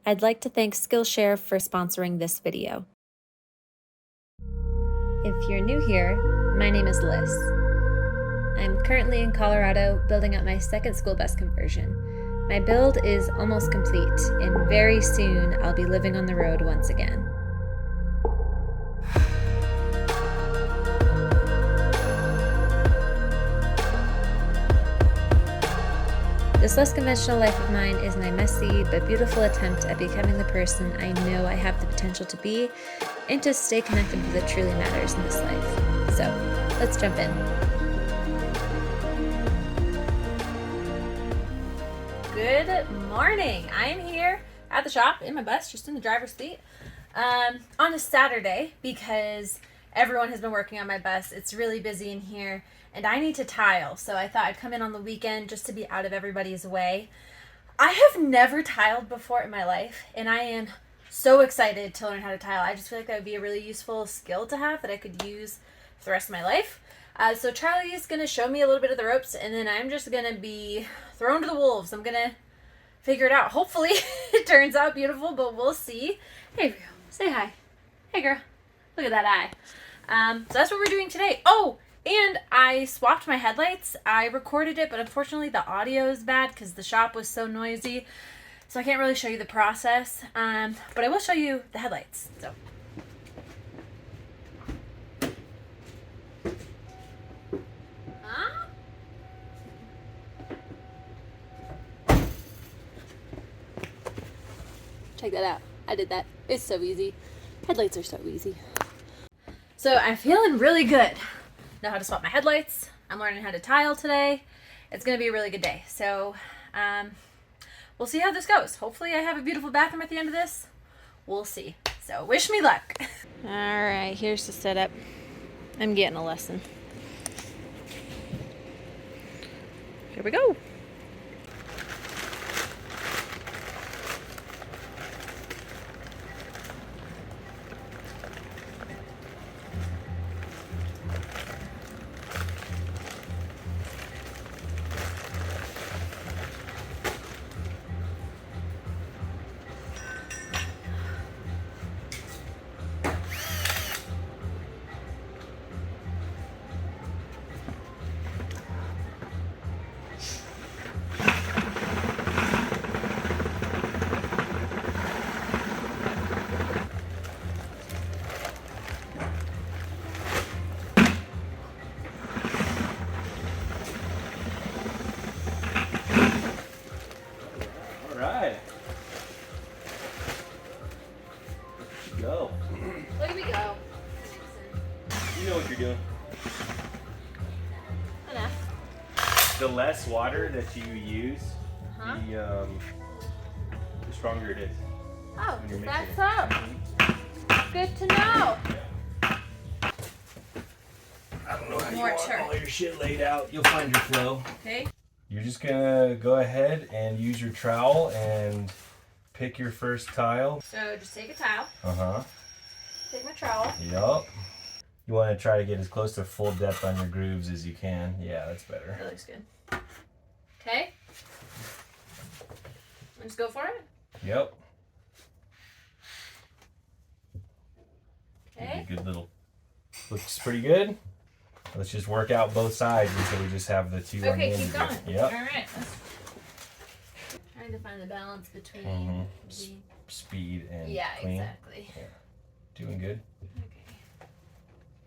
I'd like to thank Skillshare for sponsoring this video. If you're new here, my name is Lyss. I'm currently in Colorado building up my second school bus conversion. My build is almost complete, and very soon I'll be living on the road once again. This less conventional life of mine is my messy but beautiful attempt at becoming the person I know I have the potential to be and to stay connected with what truly matters in this life. So, let's jump in. Good morning. I am here at the shop in my bus, just in the driver's seat, on a Saturday because everyone has been working on my bus. It's really busy in here. And I need to tile, so I thought I'd come in on the weekend just to be out of everybody's way. I have never tiled before in my life, and I am so excited to learn how to tile. I just feel like that would be a really useful skill to have that I could use for the rest of my life. So Charlie is going to show me a little bit of the ropes, and then I'm just going to be thrown to the wolves. I'm going to figure it out. Hopefully it turns out beautiful, but we'll see. Hey, girl. Say hi. Hey, girl. Look at that eye. So that's what we're doing today. Oh! And I swapped my headlights. I recorded it, but unfortunately the audio is bad because the shop was so noisy. So I can't really show you the process, but I will show you the headlights. So. Check that out. I did that. It's so easy. Headlights are so easy. So I'm feeling really good. Know how to swap my headlights. I'm learning how to tile today. It's going to be a really good day. So we'll see how this goes. Hopefully I have a beautiful bathroom at the end of this. We'll see. So wish me luck. All right, here's the setup. I'm getting a lesson. Here we go. Go. Look at me go. You know what you're doing. Enough. The less water that you use, the stronger it is. Oh, when you're that's mixing up. Good to know. I don't know how you More want church. all your shit laid out. You'll find your flow. Okay. You're just gonna go ahead and use your trowel and pick your first tile. So just take a towel. Uh-huh. Take my trowel. Yup. You want to try to get as close to full depth on your grooves as you can. Yeah, that's better. That looks good. Okay. Let's go for it. Yep. Okay. Good little. Looks pretty good. Let's just work out both sides until we just have the two on the Okay, end. keep going. Yep. All right. Trying to find the balance between the... Speed and Yeah, clean. exactly. Yeah. Doing good. Okay.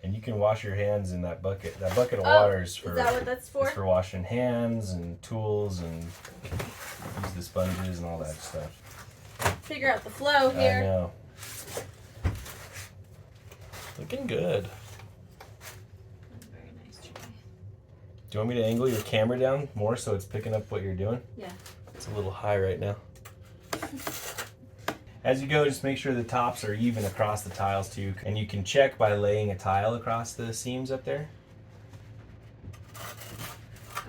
And you can wash your hands in that bucket. That bucket of water is for, is that what that's for? it's for washing hands and tools and use the sponges and all that stuff. Figure out the flow here. I know. Looking good. Very nice try. Do you want me to angle your camera down more so it's picking up what you're doing? Yeah. It's a little high right now. As you go, just make sure the tops are even across the tiles too. And you can check by laying a tile across the seams up there.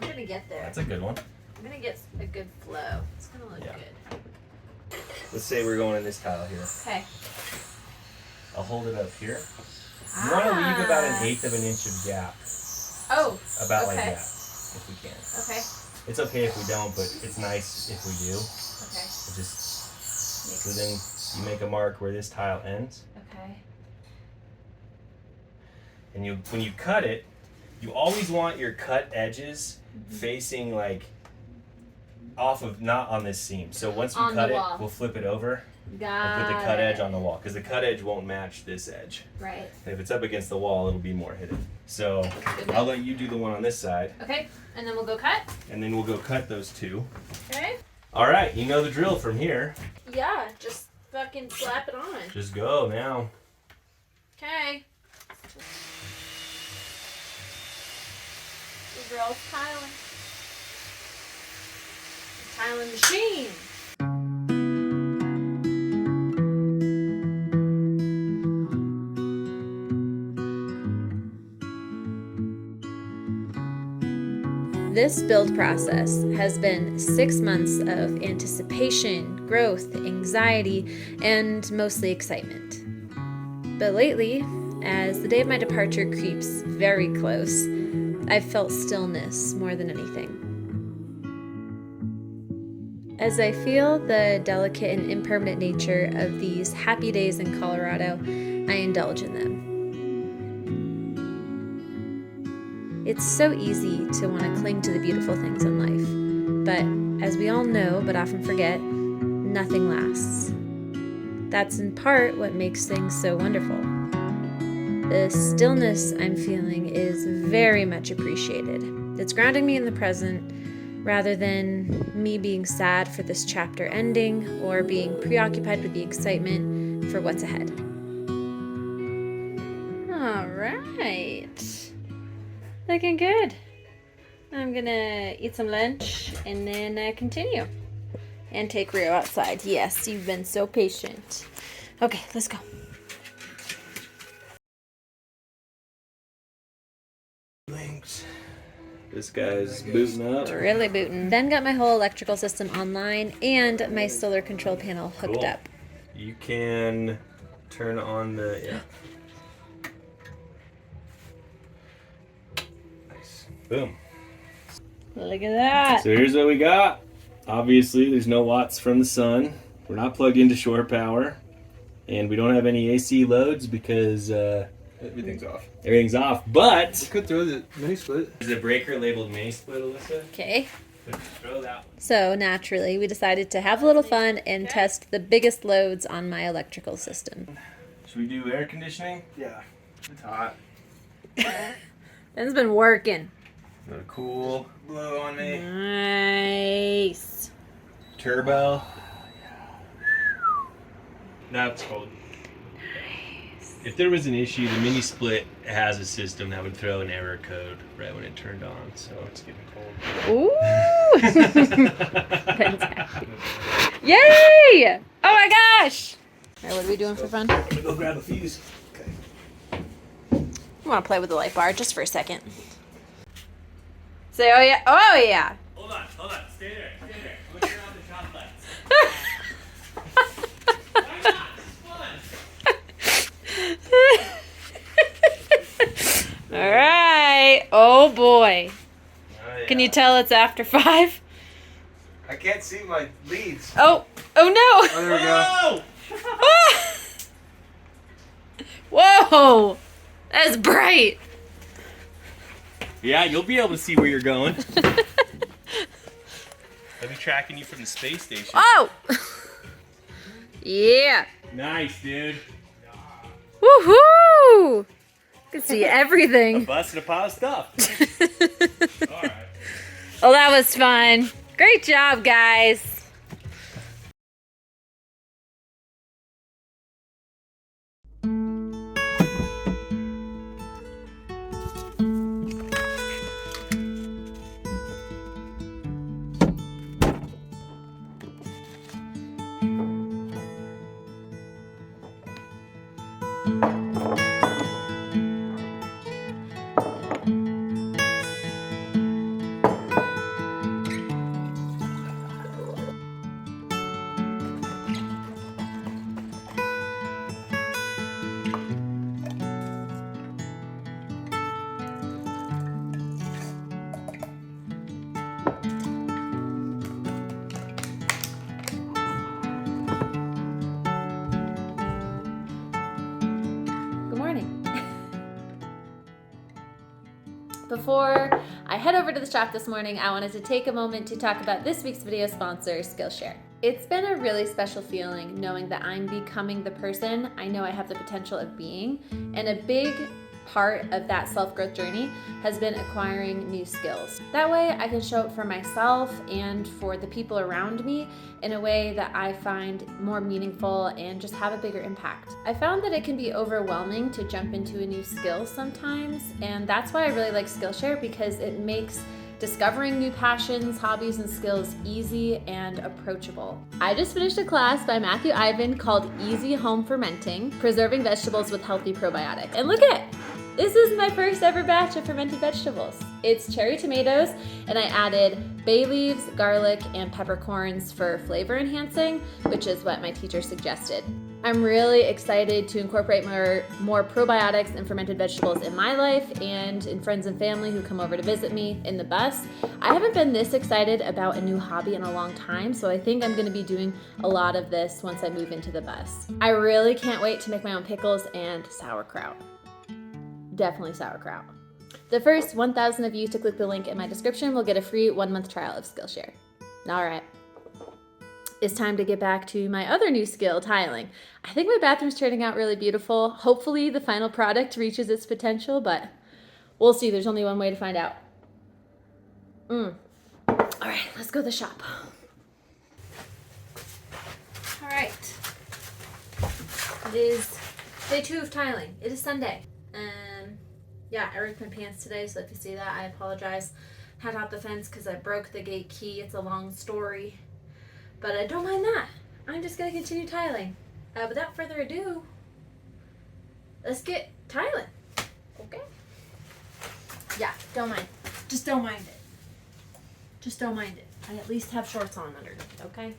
I'm gonna get there. That's a good one. I'm gonna get a good flow. It's gonna look good. Let's say we're going in this tile here. Okay. I'll hold it up here. You want to leave about 1/8 of an inch of gap. Oh. About okay. like that, if we can. Okay. It's okay if we don't, but it's nice if we do. Okay. It just So then you make a mark where this tile ends. Okay. And when you cut it, you always want your cut edges facing like off of, not on this seam. So once we cut it, we'll flip it over and put the cut edge on the wall, because the cut edge won't match this edge. Right. And if it's up against the wall, it'll be more hidden. So I'll let you do the one on this side. Okay, and then we'll go cut? And then we'll go cut those two. Okay. All right, you know the drill from here. Yeah, just fucking slap it on. Just go now. Okay. The girl's tiling. The tiling machine. This build process has been 6 months of anticipation, growth, anxiety, and mostly excitement. But lately, as the day of my departure creeps very close, I've felt stillness more than anything. As I feel the delicate and impermanent nature of these happy days in Colorado, I indulge in them. It's so easy to want to cling to the beautiful things in life, but as we all know but often forget, nothing lasts. That's in part what makes things so wonderful. The stillness I'm feeling is very much appreciated. It's grounding me in the present rather than me being sad for this chapter ending or being preoccupied with the excitement for what's ahead. All right. Looking good. I'm gonna eat some lunch and then continue. And take Rio outside. Yes, you've been so patient. Okay, let's go. Links. This guy's booting up. Really booting. Then got my whole electrical system online and my solar control panel hooked up. You can turn on the, yeah. Nice. Boom. Look at that. So here's what we got. Obviously, there's no watts from the sun. We're not plugged into shore power. And we don't have any AC loads because everything's off. Everything's off, but... You could throw the mini split. There's a breaker labeled mini split, Alyssa. Okay. Throw that one. So naturally, we decided to have a little fun and test the biggest loads on my electrical system. Should we do air conditioning? Yeah. It's hot. Ben's been working. Got a cool blow on me. Nice. Turbo. That's cold. Nice. If there was an issue, the mini split has a system that would throw an error code right when it turned on, so it's getting cold. Ooh! Ben's happy. Yay! Oh my gosh! Alright, what are we doing for fun? I'm gonna go grab a fuse. Okay. I want to play with the light bar just for a second. Say, oh yeah, oh yeah! Hold on, stay there. Look around the top lights. Why not? It's fun. Alright, oh boy. Oh, yeah. Can you tell it's after 5? I can't see my leads. Oh no! Oh, there we go. Whoa! That's bright! Yeah, you'll be able to see where you're going. I'll be tracking you from the space station. Oh! Yeah! Nice, dude. Woohoo! You can see everything. Busting a pile of stuff. All right. Well, that was fun. Great job, guys. Before I head over to the shop this morning, I wanted to take a moment to talk about this week's video sponsor, Skillshare. It's been a really special feeling knowing that I'm becoming the person I know I have the potential of being, and a big part of that self-growth journey has been acquiring new skills. That way I can show up for myself and for the people around me in a way that I find more meaningful and just have a bigger impact. I found that it can be overwhelming to jump into a new skill sometimes, and that's why I really like Skillshare, because it makes discovering new passions, hobbies, and skills easy and approachable. I just finished a class by Matthew Ivan called Easy Home Fermenting, Preserving Vegetables with Healthy Probiotics. And look at it! This is my first ever batch of fermented vegetables. It's cherry tomatoes, and I added bay leaves, garlic, and peppercorns for flavor enhancing, which is what my teacher suggested. I'm really excited to incorporate more probiotics and fermented vegetables in my life and in friends and family who come over to visit me in the bus. I haven't been this excited about a new hobby in a long time, so I think I'm going to be doing a lot of this once I move into the bus. I really can't wait to make my own pickles and sauerkraut. Definitely sauerkraut. The first 1,000 of you to click the link in my description will get a free 1-month trial of Skillshare. All right. It's time to get back to my other new skill, tiling. I think my bathroom's turning out really beautiful. Hopefully the final product reaches its potential, but we'll see. There's only one way to find out. All right, let's go to the shop. All right. It is day 2 of tiling. It is Sunday. Yeah, I ripped my pants today, so if you see that, I apologize. Had out the fence because I broke the gate key. It's a long story. But I don't mind that. I'm just going to continue tiling. Without further ado, let's get tiling. Okay? Yeah, don't mind. Just don't mind it. Just don't mind it. I at least have shorts on underneath, okay?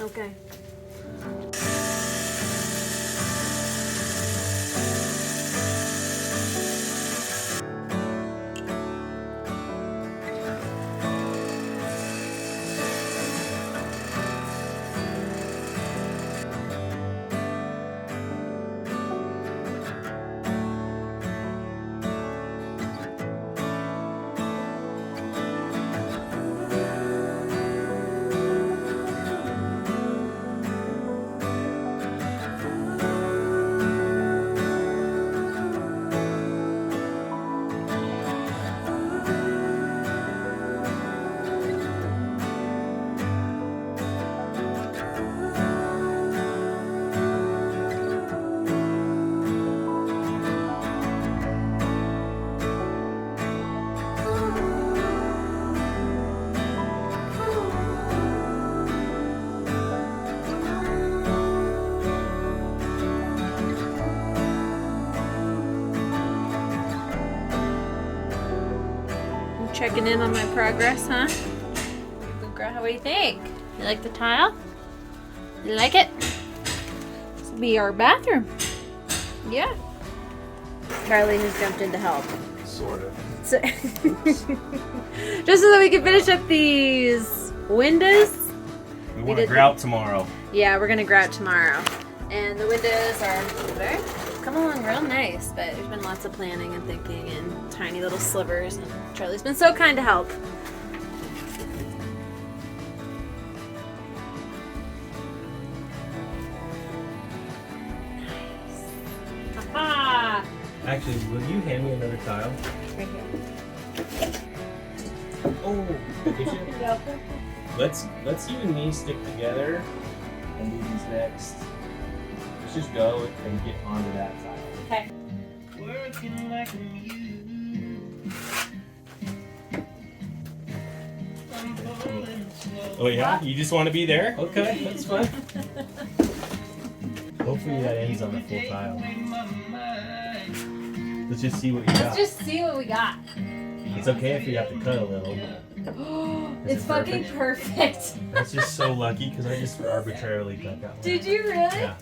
Okay. Checking in on my progress, huh? What do you think? You like the tile? You like it? This will be our bathroom. Yeah. Charlie has jumped in to help. Sort of. So just so that we can finish up these windows. We want to grout tomorrow. Yeah, we're gonna grout tomorrow. And the windows are come along real nice, but there's been lots of planning and thinking and tiny little slivers, and Charlie's been so kind to help. Nice. Aha! Actually, will you hand me another tile? Right here. Oh, let's you and me stick together and do these next. Let's just go and get onto that tile. Okay. Working like a mule. Oh yeah? You just want to be there? Okay, that's fine. Hopefully that ends on the full tile. Let's just see what you got. Let's just see what we got. It's okay if you have to cut a little. It's fucking perfect. That's just so lucky because I just arbitrarily cut that one. Did you really? Yeah.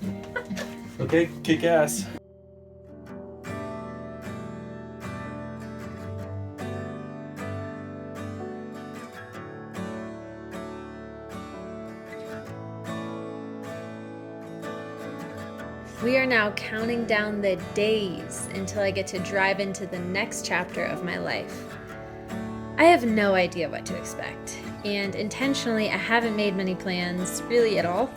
Okay, kick ass. We are now counting down the days until I get to drive into the next chapter of my life. I have no idea what to expect, and intentionally I haven't made many plans, really at all.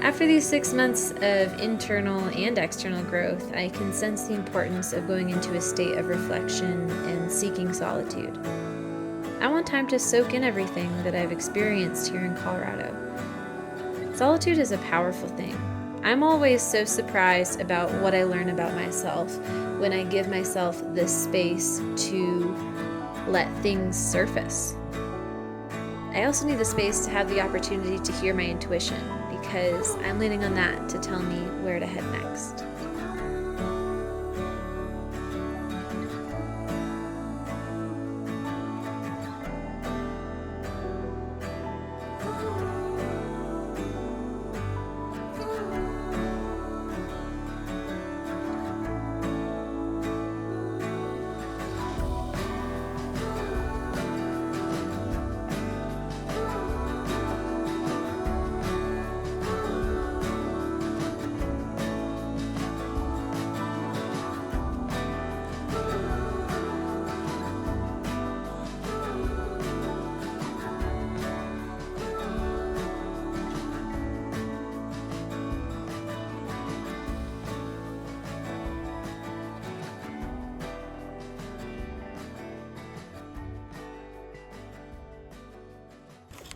After these 6 months of internal and external growth, I can sense the importance of going into a state of reflection and seeking solitude. I want time to soak in everything that I've experienced here in Colorado. Solitude is a powerful thing. I'm always so surprised about what I learn about myself when I give myself this space to let things surface. I also need the space to have the opportunity to hear my intuition, because I'm leaning on that to tell me where to head next.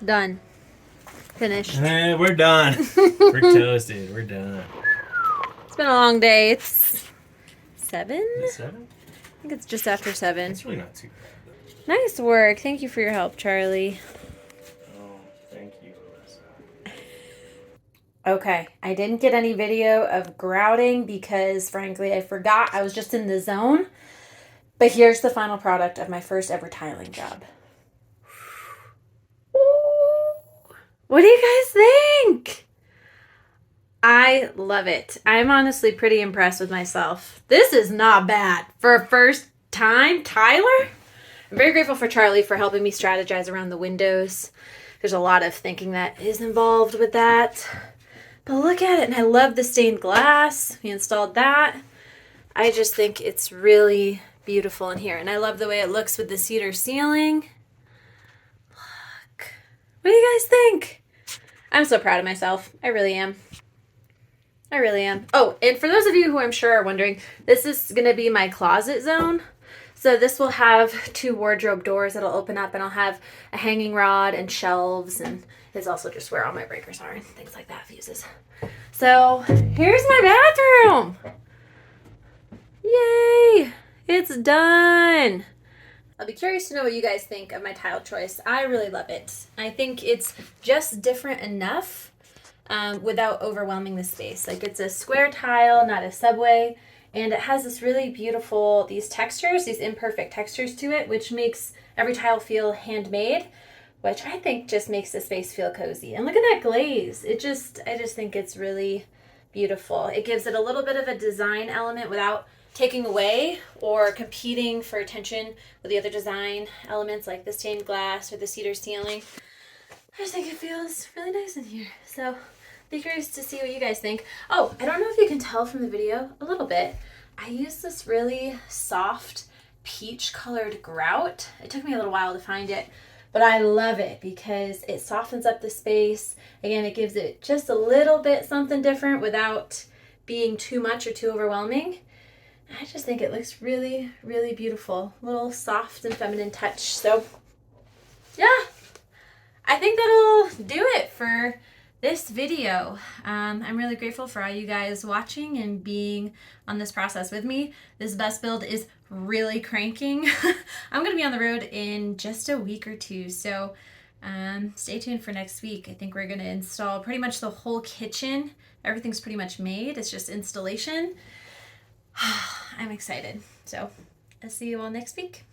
Done. Finished. We're done. We're toasted. We're done. It's been a long day. It's 7? Is it 7? I think it's just after 7. It's really not too bad, though. Nice work. Thank you for your help, Charlie. Oh, thank you, Alyssa. Okay, I didn't get any video of grouting because, frankly, I forgot. I was just in the zone. But here's the final product of my first ever tiling job. What do you guys think? I love it. I'm honestly pretty impressed with myself. This is not bad for a first time tiler. I'm very grateful for Charlie for helping me strategize around the windows. There's a lot of thinking that is involved with that. But look at it, and I love the stained glass. We installed that. I just think it's really beautiful in here, and I love the way it looks with the cedar ceiling. Look. What do you guys think? I'm so proud of myself. I really am. I really am. Oh, and for those of you who I'm sure are wondering, this is going to be my closet zone. So this will have 2 wardrobe doors that'll open up, and I'll have a hanging rod and shelves, and it's also just where all my breakers are and things like that, fuses. So here's my bathroom. Yay! It's done. I'll be curious to know what you guys think of my tile choice. I really love it. I think it's just different enough without overwhelming the space. Like, it's a square tile, not a subway, and it has this really beautiful, these textures, these imperfect textures to it, which makes every tile feel handmade, which I think just makes the space feel cozy. And look at that glaze. I just think it's really beautiful. It gives it a little bit of a design element without taking away or competing for attention with the other design elements like the stained glass or the cedar ceiling. I just think it feels really nice in here. So be curious to see what you guys think. Oh, I don't know if you can tell from the video a little bit. I used this really soft peach colored grout. It took me a little while to find it, but I love it because it softens up the space. Again, it gives it just a little bit something different without being too much or too overwhelming. I just think it looks really, really beautiful. A little soft and feminine touch. So, yeah, I think that'll do it for this video. I'm really grateful for all you guys watching and being on this process with me. This bus build is really cranking. I'm going to be on the road in just a week or 2, so stay tuned for next week. I think we're going to install pretty much the whole kitchen. Everything's pretty much made. It's just installation. I'm excited. So I'll see you all next week.